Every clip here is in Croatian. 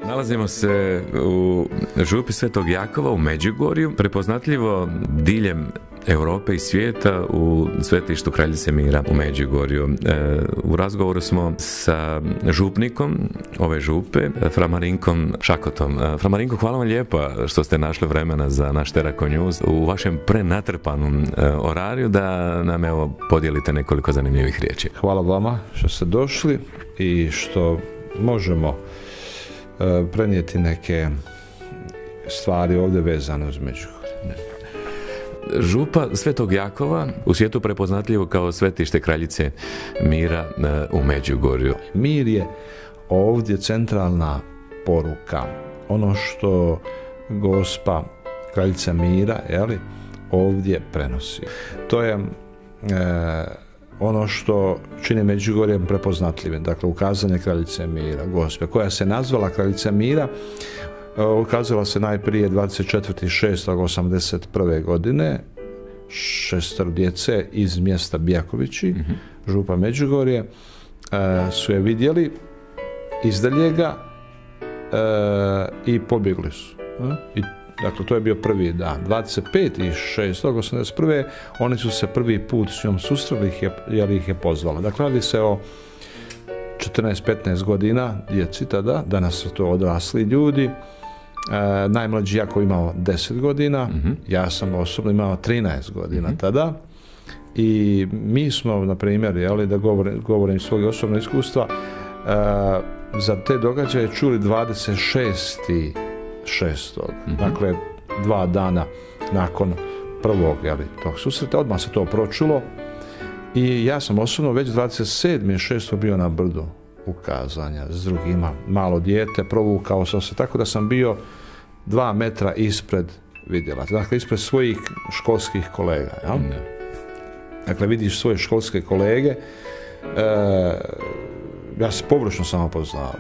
Nalazimo se u župi Svetog Jakova u Međugorju, prepoznatljivo diljem Europe i svijeta u svetištu Kraljice Mira u Međugorju. U razgovoru smo sa župnikom ove župe, fra Marinkom Šakotom. Fra Marinko, hvala vam lijepa što ste našli vremena za naš Terako News u vašem prenatrpanom orariju da nam evo podijelite nekoliko zanimljivih riječi. Hvala vama što ste došli i što možemo prenijeti neke stvari ovdje vezane uz Međugorje. Župa Svetog Jakova u svijetu prepoznatljivo kao svetište Kraljice Mira u Međugorju. Mir je ovdje centralna poruka. Ono što Gospa Kraljica Mira ovdje prenosi. To je ono što čini Međugorje prepoznatljivim. Dakle, ukazanje Kraljice Mira, Gospe, koja se nazvala Kraljica Mira, ukazala se najprije 24.6.81. godine, 6 djece iz mjesta Bjakovići, župa Međugorje, su je vidjeli izdaljega i pobjegli su. Dakle, to je bio prvi dan. 25.6.81. oni su se prvi put s njom susreli jer ih je pozvala. Dakle, radi se o 14-15 godina djeci tada, danas su to odrasli ljudi. Najmlađi Jakov imao 10 godina, ja sam osobno imao 13 godina tada. I mi smo, na primjer, da govorim svog osobnog iskustva, za te događaje čuli 26.6. Dakle, 2 dana nakon prvog tog susreta, odmah se to pročulo. I ja sam osobno već 27.6. bio na brdu ukazanja s drugima, malo dijete, provukao sam se tako da sam bio 2 metra ispred vidjelaca, dakle ispred svojih školskih kolega. Dakle, vidiš svoje školske kolege, ja se površno samo poznao,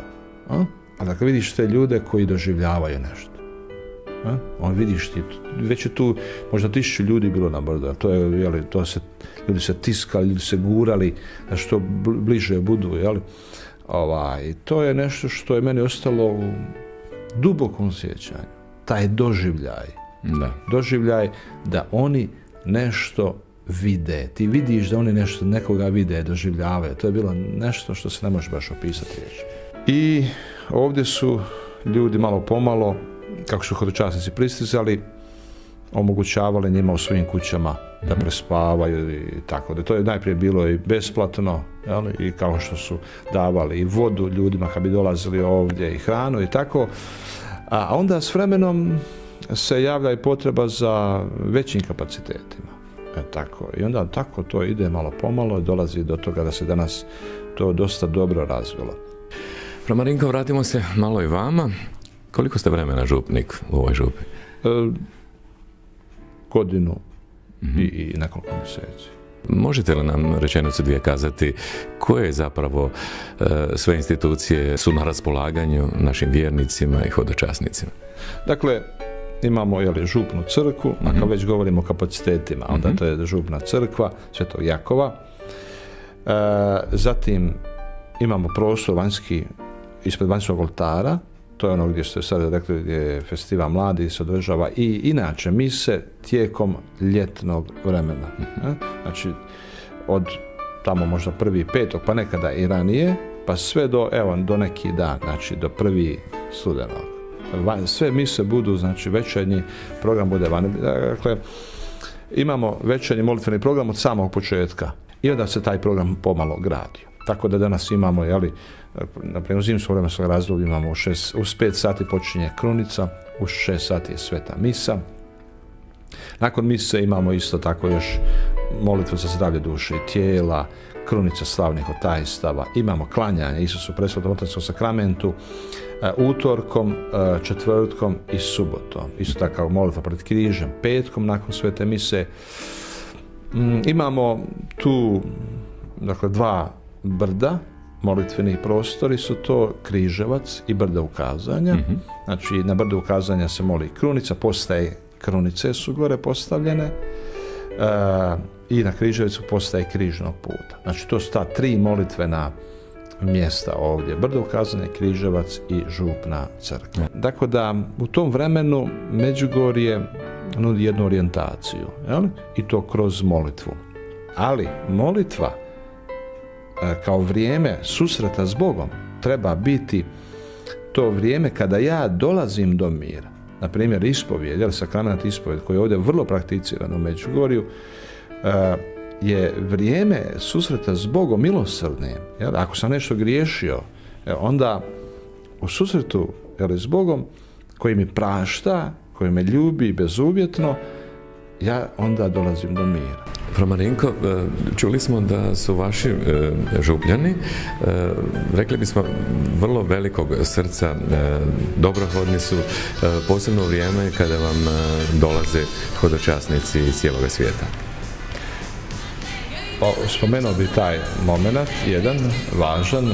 a dakle vidiš te ljude koji doživljavaju nešto. On vidiš ti, već je tu možda 1000 ljudi bilo na brdu, to je, ljudi se tiskali, ljudi se gurali da što bliže budu, I to je nešto što je meni ostalo u dubokom sjećanju. Taj doživljaj. Doživljaj da oni nešto vide. Ti vidiš da oni nekoga vide, doživljavaju. To je bilo nešto što se ne može baš opisati riječi. I ovdje su ljudi malo pomalo, kako su hodočasnici pristizali, omogućavali njima u svojim kućama da prespavaju i tako da. To je najprije bilo i besplatno, i kao što su davali i vodu ljudima kad bi dolazili ovdje i hranu i tako. A onda s vremenom se javlja i potreba za većim kapacitetima. Tako. I onda tako to ide malo pomalo i dolazi do toga da se danas to dosta dobro razvilo. Fra Marinko, vratimo se malo i vama. Koliko ste vremena župnik u ovoj župi? Godinu i nekoliko mjeseci. Možete li nam rečenicu dvije kazati koje zapravo sve institucije su na raspolaganju našim vjernicima i hodočasnicima? Dakle, imamo župnu crkvu, a kad već govorimo o kapacitetima, onda to je župna crkva Svetog Jakova. Zatim imamo prostor vanjski ispred vanjskog oltara. To je ono gdje ste sad rekli, gdje je festival mladih se održava i inače mise tijekom ljetnog vremena. Znači, od tamo možda 1.5. pa nekada i ranije, pa sve do neki dan, znači do 1. studenog. Sve mise budu, znači večernji program bude vani. Dakle, imamo večernji molitveni program od samog početka i onda se taj program pomalo gradio. Tako da danas imamo, naprimjer u zimskom vremenskom razdoblju imamo uz 5 sati počinje krunica, uz 6 sati je sveta misa. Nakon mise imamo isto tako još molitvu za zdravlje duše i tijela, krunica slavnih otajstava, imamo klanjanje Isusu presvetom otačkom sakramentu, utorkom, četvrtkom i subotom. Isto tako molitva pred križem, petkom nakon svete mise. Imamo tu, dakle, 2 brda, molitveni prostori su to Križevac i brdo ukazanja. Znači, na brdu ukazanja se moli krunica, postaje krunice su gore postavljene i na Križevcu postaje križnog puta. Znači, to su ta 3 molitvena mjesta ovdje. Brdo Kazanje, Križevac i Župna crkva. Dakle, da u tom vremenu Međugorje nudi jednu orijentaciju, jel? I to kroz molitvu. Ali molitva kao vrijeme susreta s Bogom treba biti to vrijeme kada ja dolazim do mira. Na primjer, ispovijed, jel, sakrament ispovijed, koji je ovdje vrlo prakticiran u Međugorju, je vrijeme susreta s Bogom milosrdnim. Jel? Ako sam nešto griješio, onda u susretu, jel, s Bogom, koji mi prašta, koji me ljubi bezuvjetno, ja onda dolazim do mira. Fra Marinko, čuli smo da su vaši župljani, rekli bismo, vrlo velikog srca, dobrohodni su, posebno u vrijeme kada vam dolaze hodočasnici iz cijeloga svijeta. Spomenuo bi taj moment, jedan važan.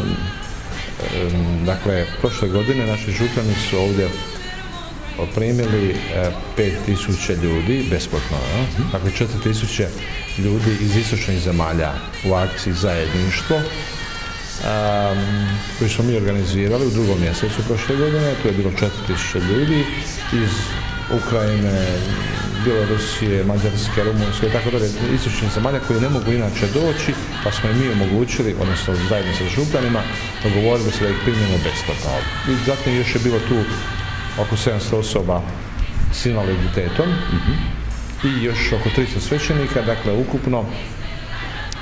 Dakle, prošle godine naši župljani su ovdje primili 5000 ljudi besplatno. Dakle, 4000 ljudi iz istočnih zemalja u akciji Zajedništvo, koju smo mi organizirali u 2. mjesecu prošle godine. To je bilo 4000 ljudi iz Ukrajine, Bjelorusije, Mađarske, Rumunjske i tako dalje, istočnih zemalja koji ne mogu inače doći, pa smo im mi omogućili, odnosno zajedno sa županima, dogovorili se da ih primimo besplatno. I zatim još je bilo tu oko 700 osoba s invaliditetom i još oko 300 svećenika, dakle ukupno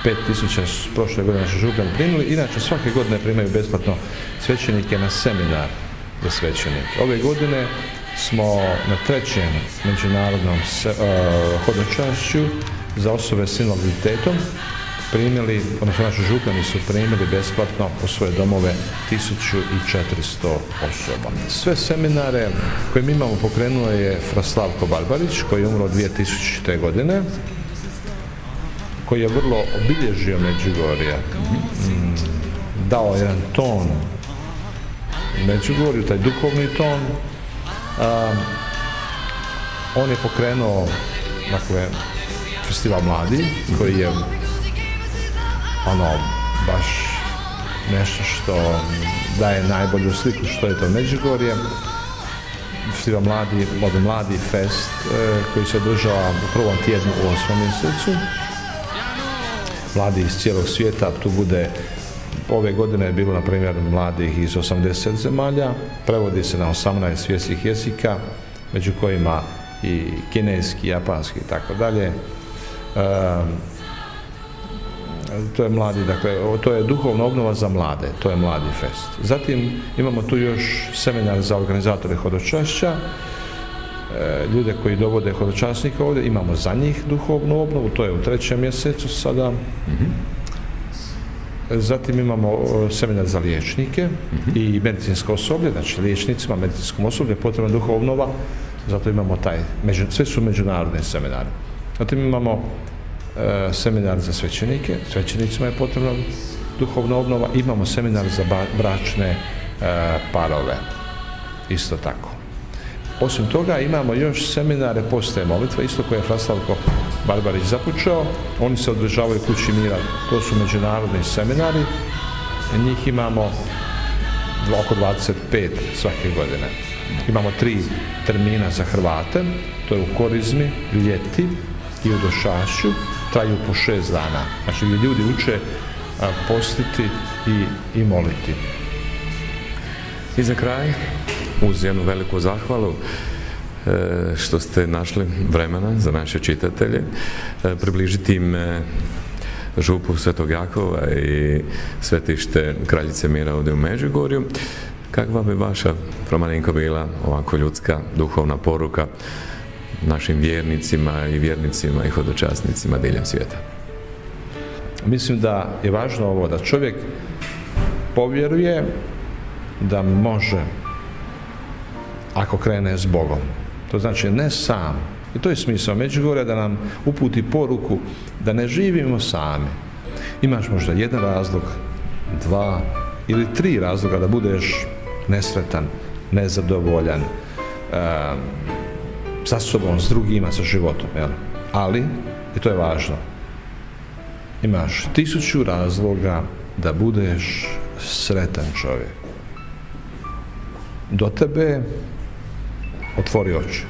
5000 prošle godine naši župani primili. Inače svake godine primaju besplatno svećenike na seminar za svećenike. Ove godine smo na 3. međunarodnom hodočašću za osobe s invaliditetom primili, odnosno naši župani su primili besplatno u svoje domove 1400 osoba. Sve seminare koje mi imamo pokrenuo je fra Slavko Barbarić, koji je umro 2000. godine, koji je vrlo obilježio Međugorje, dao jedan ton Međugorju, taj duhovni ton. On je pokrenuo, dakle, festival mladih, koji je baš nešto što daje najbolju sliku što je to Međugorje. Festival Mladi Fest, koji se održava u prvom tjednu u 8. mjesecu. Mladi iz cijelog svijeta, tu bude, ove godine je bilo, na primjer, mladih iz 80 zemalja, prevodi se na 18 svjetskih jezika, među kojima i kineski, japanski i tako dalje. To je mladi, dakle, to je duhovna obnova za mlade, to je Mladi Fest. Zatim imamo tu još seminar za organizatore hodočašća, ljude koji dovode hodočasnika ovdje, imamo za njih duhovnu obnovu, to je u 3. mjesecu sada. Zatim imamo seminar za liječnike i medicinsko osoblje, znači liječnicima, medicinskom osoblju potrebna duhovna obnova, zato imamo sve su međunarodne seminare. Zatim imamo seminar za svećenike, svećenicima je potrebna duhovna obnova, imamo seminar za bračne parove, isto tako. Osim toga imamo još seminare postaje molitve, isto koje je fra Slavko Barbarić započeo. Oni se održavaju u Kući mira, to su međunarodni seminari, njih imamo oko 25 svake godine. Imamo 3 termina za Hrvate, to je u Korizmi, ljeti i u Došašću, traju po 6 dana. Znači gdje ljudi uče postiti i moliti. I za kraj, uz jednu veliku zahvalu što ste našli vremena za naše čitatelje, približiti im župu Svetog Jakova i svetište Kraljice mira ovdje u Međugorju. Kakva bi vaša, fra Marinko, bila ovako ljudska, duhovna poruka našim vjernicima i hodočasnicima diljem svijeta? Mislim da je važno ovo, da čovjek povjeruje da može, ako krene s Bogom. To znači ne sam. I to je smisao Međugorja, da nam uputi poruku da ne živimo sami. Imaš možda jedan razlog, 2 ili 3 razloga da budeš nesretan, nezadovoljan, sa sobom, s drugima, sa životom. Jel? Ali, i to je važno, imaš 1000 razloga da budeš sretan čovjek. Do tebe otvori oči.